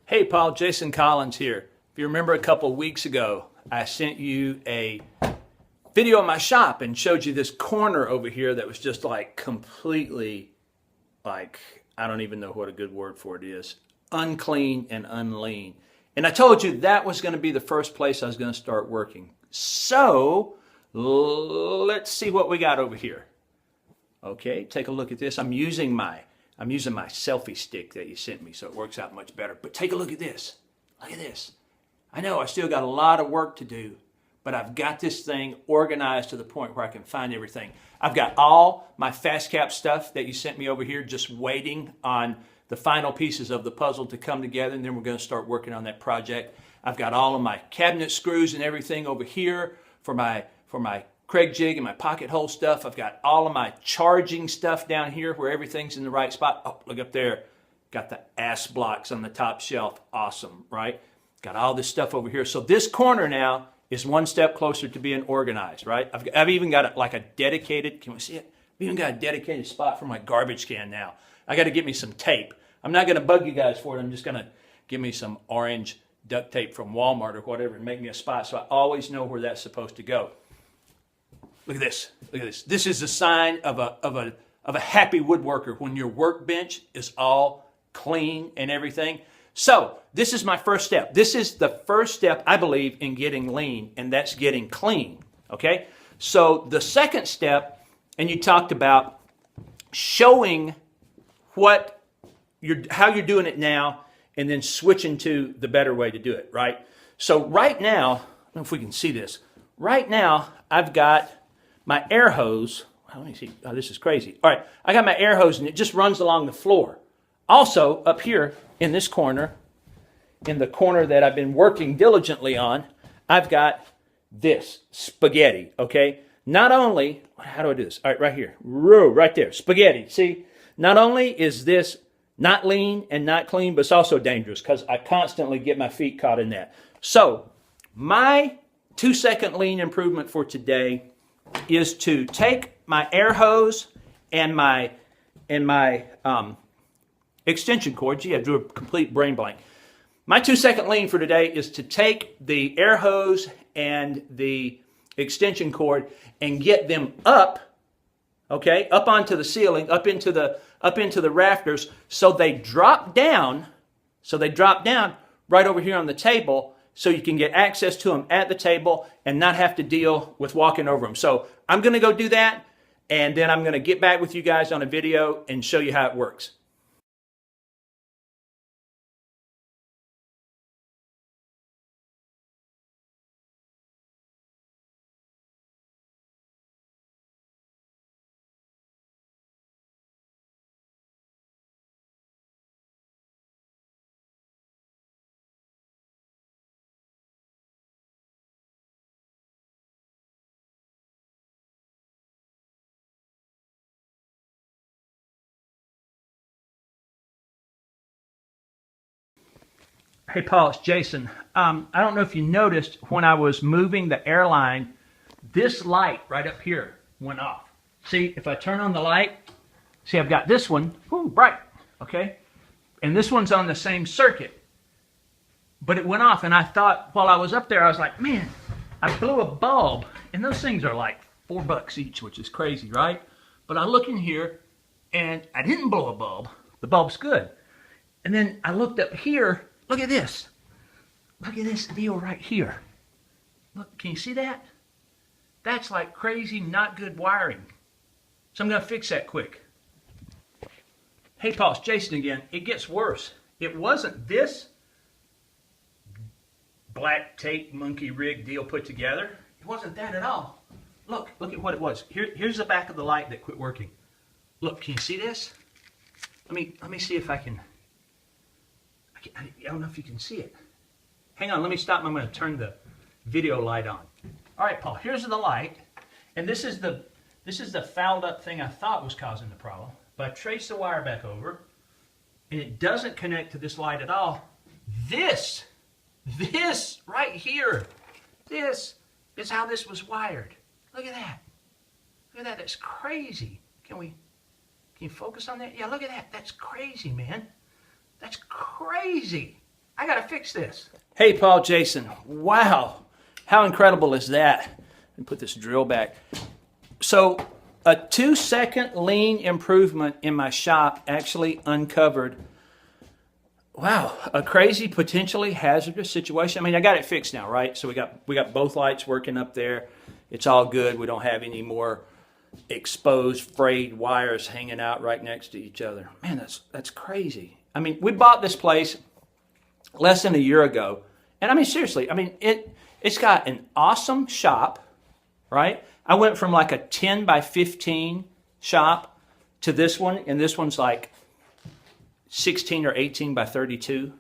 Hey, Paul, Jason Collins here. If you remember a couple of weeks ago, I sent you a video of my shop and showed you this corner over here that was just like completely like, I don't even know what a good word for it is, unclean and unlean. And I told you that was going to be the first place I was going to start working. So let's see what we got over here. Okay, take a look at this. I'm using my selfie stick that you sent me, so it works out much better. But take a look at this. Look at this. I know I still got a lot of work to do, but I've got this thing organized to the point where I can find everything. I've got all my fast cap stuff that you sent me over here just waiting on the final pieces of the puzzle to come together, and then we're going to start working on that project. I've got all of my cabinet screws and everything over here for my Craig jig and my pocket hole stuff. I've got all of my charging stuff down here where everything's in the right spot. Oh, look up there. Got the ass blocks on the top shelf. Awesome, right? Got all this stuff over here. So this corner now is one step closer to being organized, right? I've even got like a dedicated, can we see it? I've even got a dedicated spot for my garbage can now. I got to get me some tape. I'm not going to bug you guys for it. I'm just going to give me some orange duct tape from Walmart or whatever and make me a spot so I always know where that's supposed to go. Look at this. Look at this. This is a sign of a happy woodworker when your workbench is all clean and everything. So this is my first step. This is the first step, I believe, in getting lean, and that's getting clean. Okay? So the second step, and you talked about showing how you're doing it now, and then switching to the better way to do it, right? So right now, I don't know if we can see this. Right now, I've got my air hose. Let me see. Oh, this is crazy. All right, I got my air hose, and it just runs along the floor. Also, up here in this corner, in the corner that I've been working diligently on, I've got this spaghetti, okay? Not only, how do I do this? All right, right here. Right there, spaghetti. See, not only is this not lean and not clean, but it's also dangerous because I constantly get my feet caught in that. So, my 2-second lean improvement for today is to take my air hose and my extension cord. Gee, I drew a complete brain blank. My 2-second lean for today is to take the air hose and the extension cord and get them up, okay, up onto the ceiling, up into the rafters, so they drop down right over here on the table, so you can get access to them at the table and not have to deal with walking over them. So I'm going to go do that, and then I'm going to get back with you guys on a video and show you how it works. Hey, Paul, it's Jason. I don't know if you noticed when I was moving the airline, this light right up here went off. See, if I turn on the light, see, I've got this one, whoo, bright, okay? And this one's on the same circuit. But it went off, and I thought, while I was up there, I was like, man, I blew a bulb. And those things are like $4 each, which is crazy, right? But I look in here, and I didn't blow a bulb. The bulb's good. And then I looked up here. Look at this. Look at this deal right here. Look, can you see that? That's like crazy, not good wiring. So I'm going to fix that quick. Hey, Paul, it's Jason again. It gets worse. It wasn't this black tape monkey rig deal put together. It wasn't that at all. Look at what it was. Here's the back of the light that quit working. Look, can you see this? Let me see if I can. I don't know if you can see it. Hang on, let me stop. I'm going to turn the video light on. All right, Paul, here's the light. And this is the fouled up thing I thought was causing the problem. But I traced the wire back over, and it doesn't connect to this light at all. This right here, this is how this was wired. Look at that. Look at that. That's crazy. Can you focus on that? Yeah, look at that. That's crazy, man. That's crazy. I got to fix this. Hey, Paul, Jason. Wow. How incredible is that? Let me put this drill back. So a 2-second lean improvement in my shop actually uncovered, wow, a crazy, potentially hazardous situation. I mean, I got it fixed now, right? So we got both lights working up there. It's all good. We don't have any more exposed frayed wires hanging out right next to each other. Man, that's crazy. I mean, we bought this place less than a year ago, and I mean, seriously, I mean, it's got an awesome shop, right? I went from like a 10 by 15 shop to this one, and this one's like 16 or 18 by 32,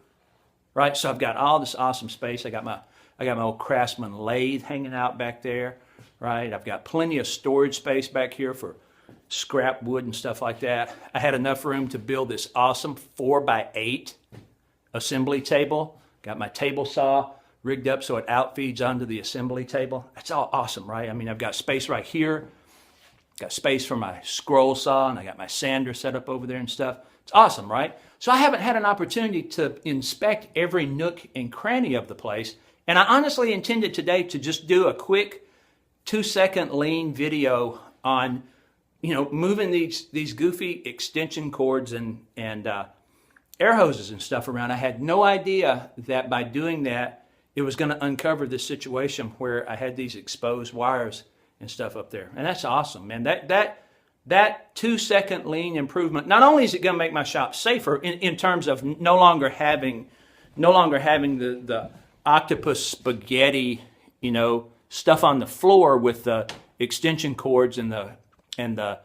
right? So I've got all this awesome space. I got my old Craftsman lathe hanging out back there, right? I've got plenty of storage space back here for scrap wood and stuff like that. I had enough room to build this awesome 4 by 8 assembly table. Got my table saw rigged up so it outfeeds onto the assembly table. That's all awesome, right? I mean, I've got space right here. Got space for my scroll saw, and I got my sander set up over there and stuff. It's awesome, right? So I haven't had an opportunity to inspect every nook and cranny of the place. And I honestly intended today to just do a quick 2-second lean video on, moving these goofy extension cords and air hoses and stuff around. I had no idea that by doing that, it was going to uncover this situation where I had these exposed wires and stuff up there. And that's awesome, man. That 2-second lean improvement, not only is it going to make my shop safer in terms of no longer having the octopus spaghetti, stuff on the floor with the extension cords and the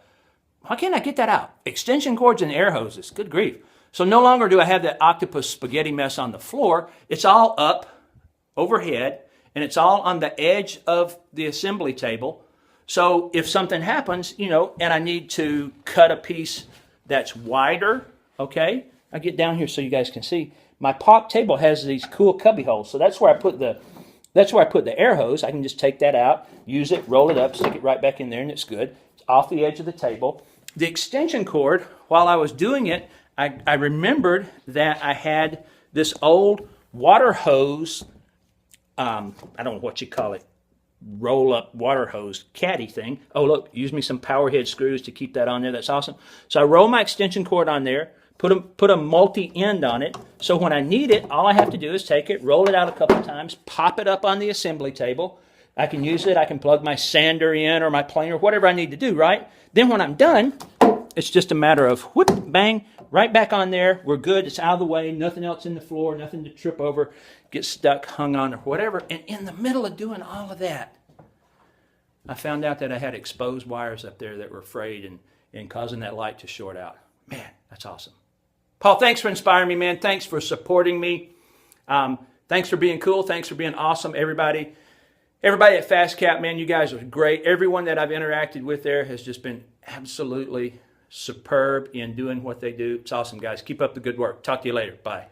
how can I get that out? Extension cords and air hoses. Good grief. So no longer do I have that octopus spaghetti mess on the floor. It's all up overhead, and it's all on the edge of the assembly table. So if something happens, and I need to cut a piece that's wider, okay, I get down here so you guys can see. My pop table has these cool cubby holes, so that's where I put the air hose. I can just take that out, use it, roll it up, stick it right back in there, and it's good. It's off the edge of the table. The extension cord, while I was doing it, I remembered that I had this old water hose, I don't know what you call it, roll-up water hose caddy thing. Oh, look, use me some power head screws to keep that on there. That's awesome. So I roll my extension cord on there, put a multi-end on it, so when I need it, all I have to do is take it, roll it out a couple of times, pop it up on the assembly table. I can use it. I can plug my sander in or my planer, whatever I need to do, right? Then when I'm done, it's just a matter of whoop, bang, right back on there. We're good. It's out of the way. Nothing else in the floor. Nothing to trip over, get stuck, hung on, or whatever. And in the middle of doing all of that, I found out that I had exposed wires up there that were frayed and causing that light to short out. Man, that's awesome. Paul, thanks for inspiring me, man. Thanks for supporting me. Thanks for being cool. Thanks for being awesome, everybody. Everybody at FastCap, man, you guys are great. Everyone that I've interacted with there has just been absolutely superb in doing what they do. It's awesome, guys. Keep up the good work. Talk to you later. Bye.